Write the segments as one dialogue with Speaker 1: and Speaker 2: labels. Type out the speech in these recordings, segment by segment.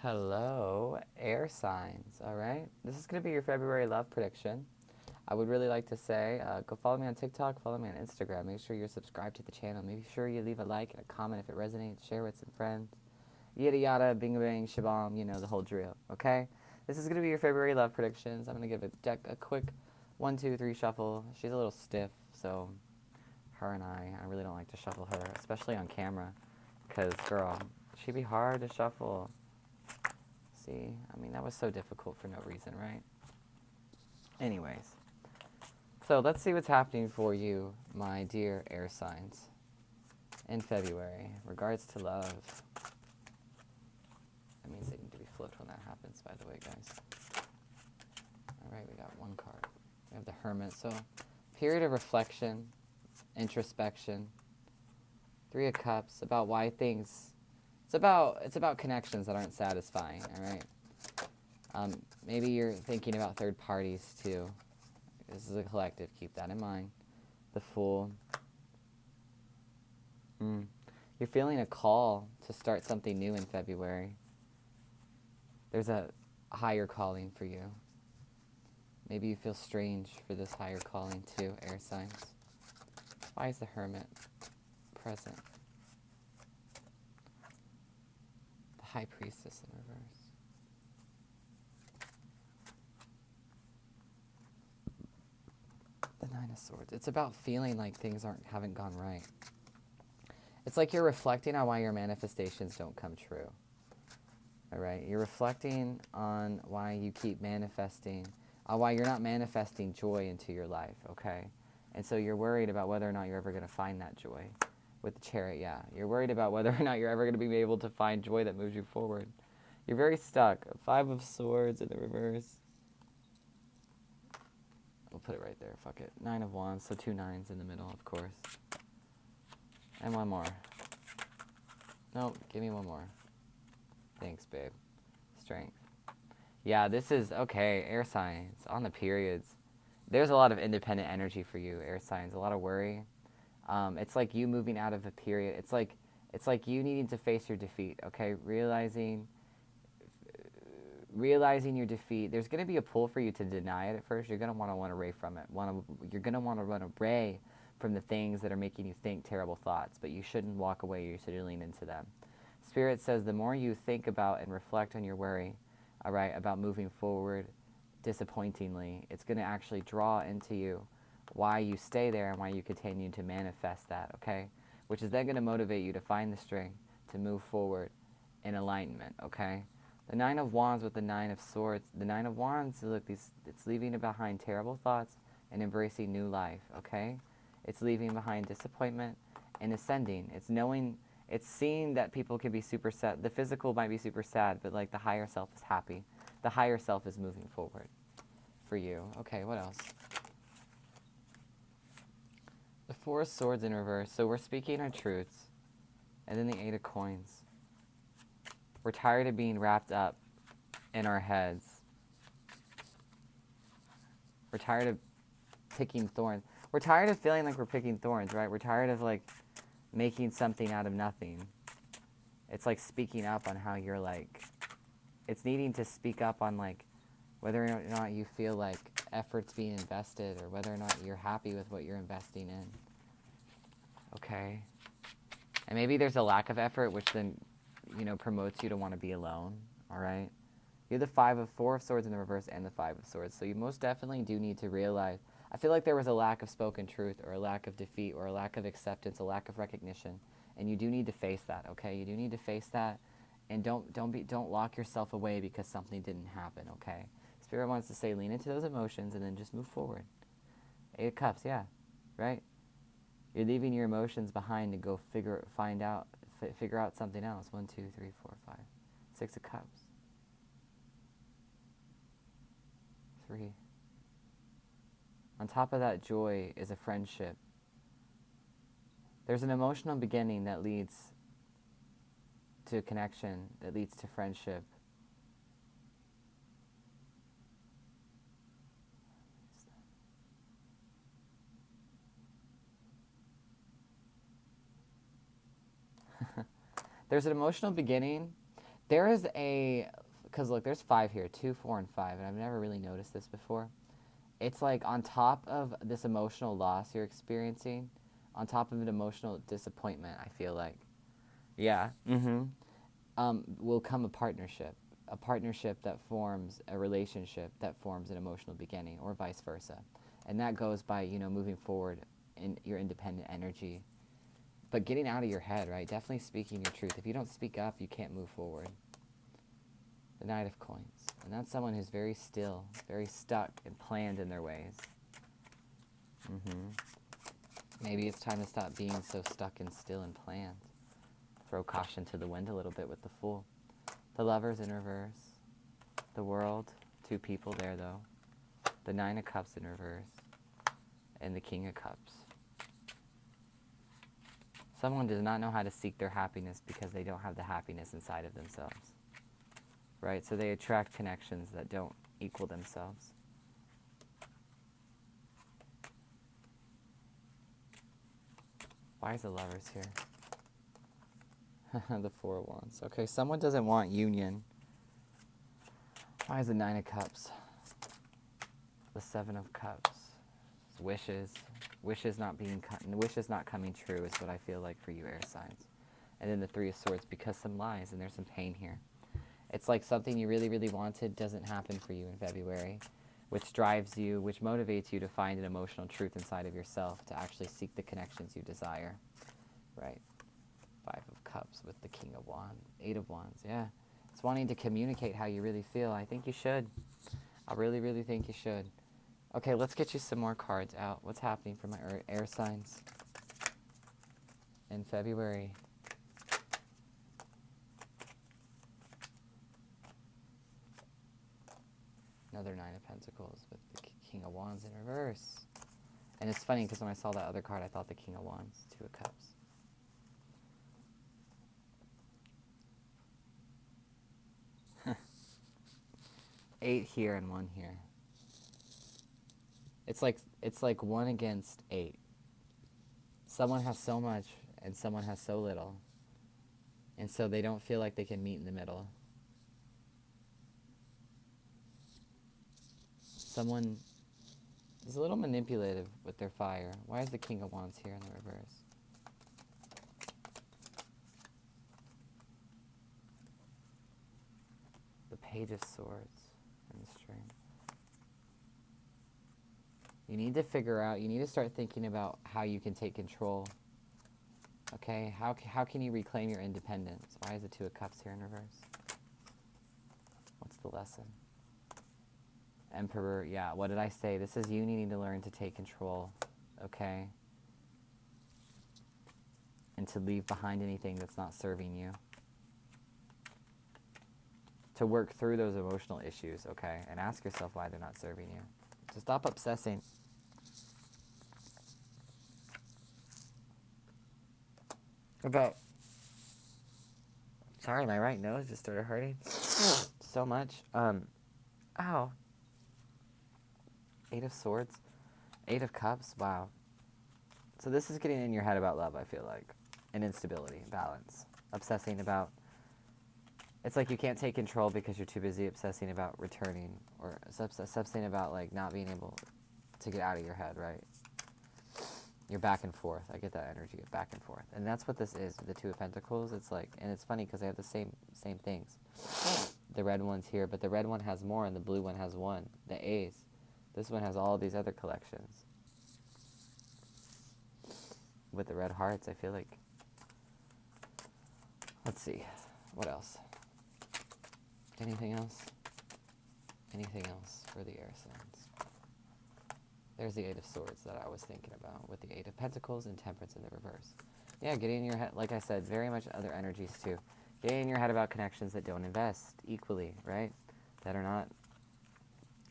Speaker 1: Hello, air signs. All right, this is going to be your February love prediction. I would really like to say, go follow me on TikTok, follow me on Instagram. Make sure you're subscribed to the channel. Make sure you leave a like and a comment if it resonates. Share with some friends. Yada yada, bing bang, shabam, you know the whole drill. Okay, this is going to be your February love predictions. I'm going to give a deck a quick 1, 2, 3 shuffle. She's a little stiff, so her and I really don't like to shuffle her, especially on camera, because girl, she'd be hard to shuffle. See, I mean, that was so difficult for no reason, right? Anyways, so let's see what's happening for you, my dear air signs, in February. Regards to love. That means they need to be flipped when that happens, by the way, guys. All right, we got one card. We have the Hermit. So, period of reflection, introspection. 3 of Cups, about why things... It's about connections that aren't satisfying, all right? Maybe you're thinking about third parties, too. This is a collective. Keep that in mind. The Fool. You're feeling a call to start something new in February. There's a higher calling for you. Maybe you feel strange for this higher calling, too, air signs. Why is the Hermit present? High Priestess in reverse. The 9 of Swords. It's about feeling like things haven't gone right. It's like you're reflecting on why your manifestations don't come true. All right? You're reflecting on why you keep manifesting, on why you're not manifesting joy into your life, okay? And so you're worried about whether or not you're ever going to find that joy. With the Chariot, yeah. You're worried about whether or not you're ever going to be able to find joy that moves you forward. You're very stuck. 5 of Swords in the reverse. We'll put it right there. Fuck it. 9 of Wands, so 2 9s in the middle, of course. And one more. Nope, give me one more. Thanks, babe. Strength. Yeah, this is, okay, air signs, on the periods. There's a lot of independent energy for you, air signs. A lot of worry. It's like you moving out of a period. It's like you needing to face your defeat, okay? Realizing your defeat. There's going to be a pull for you to deny it at first. You're going to want to run away from it. You're going to want to run away from the things that are making you think terrible thoughts, but you shouldn't walk away. You should lean into them. Spirit says the more you think about and reflect on your worry, all right, about moving forward disappointingly, it's going to actually draw into you why you stay there and why you continue to manifest that, okay? Which is then going to motivate you to find the strength to move forward in alignment, okay? The 9 of Wands with the 9 of Swords. The 9 of Wands, look, it's leaving behind terrible thoughts and embracing new life, okay? It's leaving behind disappointment and ascending. It's seeing that people can be super sad. The physical might be super sad, but like the higher self is happy. The higher self is moving forward for you. Okay, what else? The 4 of Swords in reverse. So we're speaking our truths. And then the 8 of Coins. We're tired of being wrapped up in our heads. We're tired of picking thorns. We're tired of feeling like we're picking thorns, right? We're tired of like making something out of nothing. It's like speaking up on how you're like, it's needing to speak up on like whether or not you feel like effort's being invested or whether or not you're happy with what you're investing in. Okay? And maybe there's a lack of effort, which then, you know, promotes you to want to be alone, all right? You have the 4 of Swords in the reverse and the 5 of Swords, so you most definitely do need to realize, I feel like there was a lack of spoken truth or a lack of defeat or a lack of acceptance, a lack of recognition, and you do need to face that, okay? You do need to face that, and don't lock yourself away because something didn't happen, okay? Spirit wants to say lean into those emotions and then just move forward. 8 of Cups, yeah, right? You're leaving your emotions behind to go figure out something else. 1, 2, 3, 4, 5. 6 of Cups. 3. On top of that joy is a friendship. There's an emotional beginning that leads to a connection, that leads to friendship. There's an emotional beginning There is a, because look, there's 5 here, 2, 4, and 5, and I've never really noticed this before. It's like on top of this emotional loss you're experiencing, on top of an emotional disappointment, I feel like. Yeah. Will come a partnership that forms a relationship that forms an emotional beginning, or vice versa. And that goes by, moving forward in your independent energy. But getting out of your head, right? Definitely speaking your truth. If you don't speak up, you can't move forward. The Knight of Coins. And that's someone who's very still, very stuck and planned in their ways. Maybe it's time to stop being so stuck and still and planned. Throw caution to the wind a little bit with the Fool. The Lovers in reverse. The World. 2 people there, though. The 9 of Cups in reverse. And the King of Cups. Someone does not know how to seek their happiness because they don't have the happiness inside of themselves. Right? So they attract connections that don't equal themselves. Why is the Lovers here? The 4 of Wands. Okay, someone doesn't want union. Why is the 9 of Cups? The 7 of Cups. Wishes. Wishes not coming true is what I feel like for you, air signs. And then the 3 of Swords, because some lies, and there's some pain here. It's like something you really, really wanted doesn't happen for you in February, which drives you, which motivates you to find an emotional truth inside of yourself, to actually seek the connections you desire, right? 5 of Cups with the King of Wands, 8 of Wands, yeah. It's wanting to communicate how you really feel. I think you should. I really, really think you should. Okay, let's get you some more cards out. What's happening for my air signs in February? Another 9 of Pentacles with the King of Wands in reverse. And it's funny because when I saw that other card, I thought the King of Wands, 2 of Cups. 8 here and 1 here. It's like 1 against 8. Someone has so much and someone has so little. And so they don't feel like they can meet in the middle. Someone is a little manipulative with their fire. Why is the King of Wands here in the reverse? The Page of Swords and the String. You need to figure out, you need to start thinking about how you can take control. Okay, how can you reclaim your independence? Why is the 2 of Cups here in reverse? What's the lesson? Emperor, yeah, what did I say? This is you needing to learn to take control, okay? And to leave behind anything that's not serving you. To work through those emotional issues, okay? And ask yourself why they're not serving you. So stop obsessing. About, sorry, my right nose just started hurting so much. Ow. 8 of Swords, 8 of Cups, wow. So this is getting in your head about love, I feel like. And instability, balance. Obsessing about, it's like you can't take control because you're too busy obsessing about returning, or obsessing about like not being able to get out of your head, right? You're back and forth. I get that energy of back and forth. And that's what this is, the 2 of Pentacles. It's like, and it's funny because they have the same things. The red one's here, but the red one has more and the blue one has 1. The A's. This one has all these other collections. With the red hearts, I feel like. Let's see. What else? Anything else? Anything else for the air signs? There's the 8 of Swords that I was thinking about with the 8 of Pentacles and Temperance in the reverse. Yeah, getting in your head, like I said, very much other energies too. Getting in your head about connections that don't invest equally, right? That are not,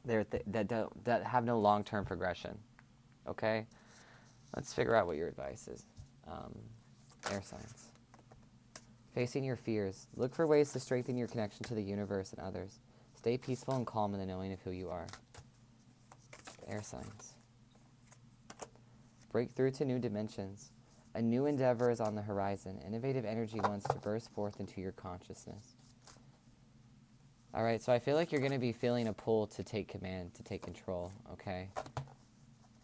Speaker 1: that have no long-term progression. Okay? Let's figure out what your advice is. Air signs. Facing your fears. Look for ways to strengthen your connection to the universe and others. Stay peaceful and calm in the knowing of who you are. Air signs. Break through to new dimensions. A new endeavor is on the horizon. Innovative energy wants to burst forth into your consciousness. All right, so I feel like you're going to be feeling a pull to take command, to take control, okay?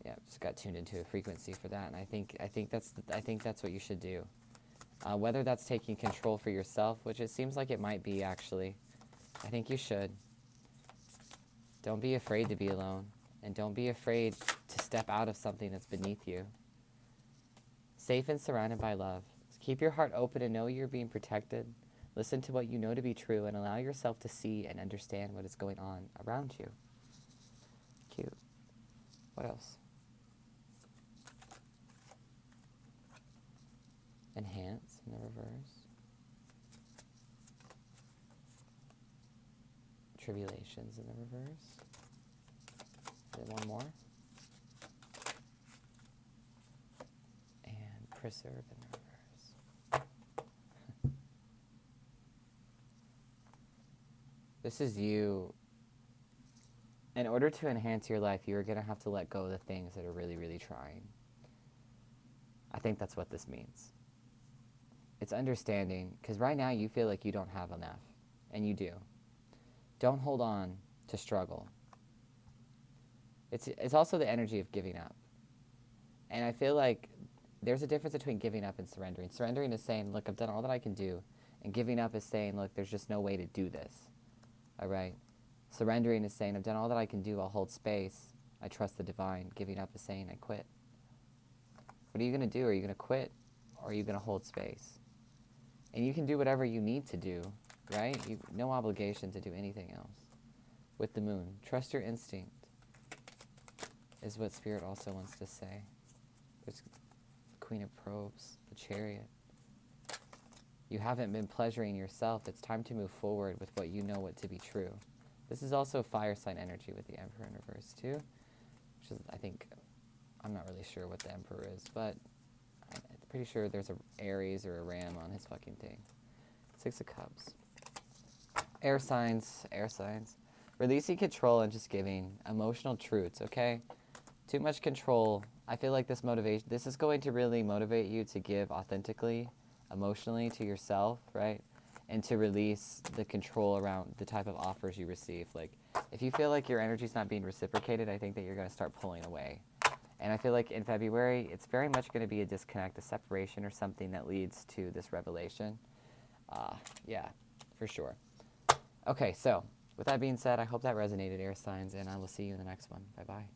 Speaker 1: Yeah, just got tuned into a frequency for that, and I think that's what you should do. Whether that's taking control for yourself, which it seems like it might be actually, I think you should. Don't be afraid to be alone, and don't be afraid to step out of something that's beneath you. Safe and surrounded by love. Keep your heart open and know you're being protected. Listen to what you know to be true and allow yourself to see and understand what is going on around you. Cute. What else? Enhance in the reverse. Tribulations in the reverse. Is it one more? And preserve in the reverse. This is you. In order to enhance your life, you're going to have to let go of the things that are really, really trying. I think that's what this means. It's understanding, because right now you feel like you don't have enough, and you do. Don't hold on to struggle. It's also the energy of giving up. And I feel like there's a difference between giving up and surrendering. Surrendering is saying, look, I've done all that I can do. And giving up is saying, look, there's just no way to do this. All right? Surrendering is saying, I've done all that I can do. I'll hold space. I trust the divine. Giving up is saying, I quit. What are you going to do? Are you going to quit? Or are you going to hold space? And you can do whatever you need to do, right? No obligation to do anything else. With the moon, trust your instinct is what Spirit also wants to say. There's the Queen of Probes, the Chariot. You haven't been pleasuring yourself. It's time to move forward with what you know what to be true. This is also fire sign energy with the Emperor in reverse too, which is, I think, I'm not really sure what the Emperor is, but I'm pretty sure there's a Aries or a Ram on his fucking thing. 6 of Cups. Air signs, air signs. Releasing control and just giving emotional truths, okay? Too much control. I feel like this is going to really motivate you to give authentically, emotionally to yourself, right? And to release the control around the type of offers you receive. Like, if you feel like your energy's not being reciprocated, I think that you're going to start pulling away. And I feel like in February, it's very much going to be a disconnect, a separation, or something that leads to this revelation. Yeah, for sure. Okay, so with that being said, I hope that resonated, air signs, and I will see you in the next one. Bye-bye.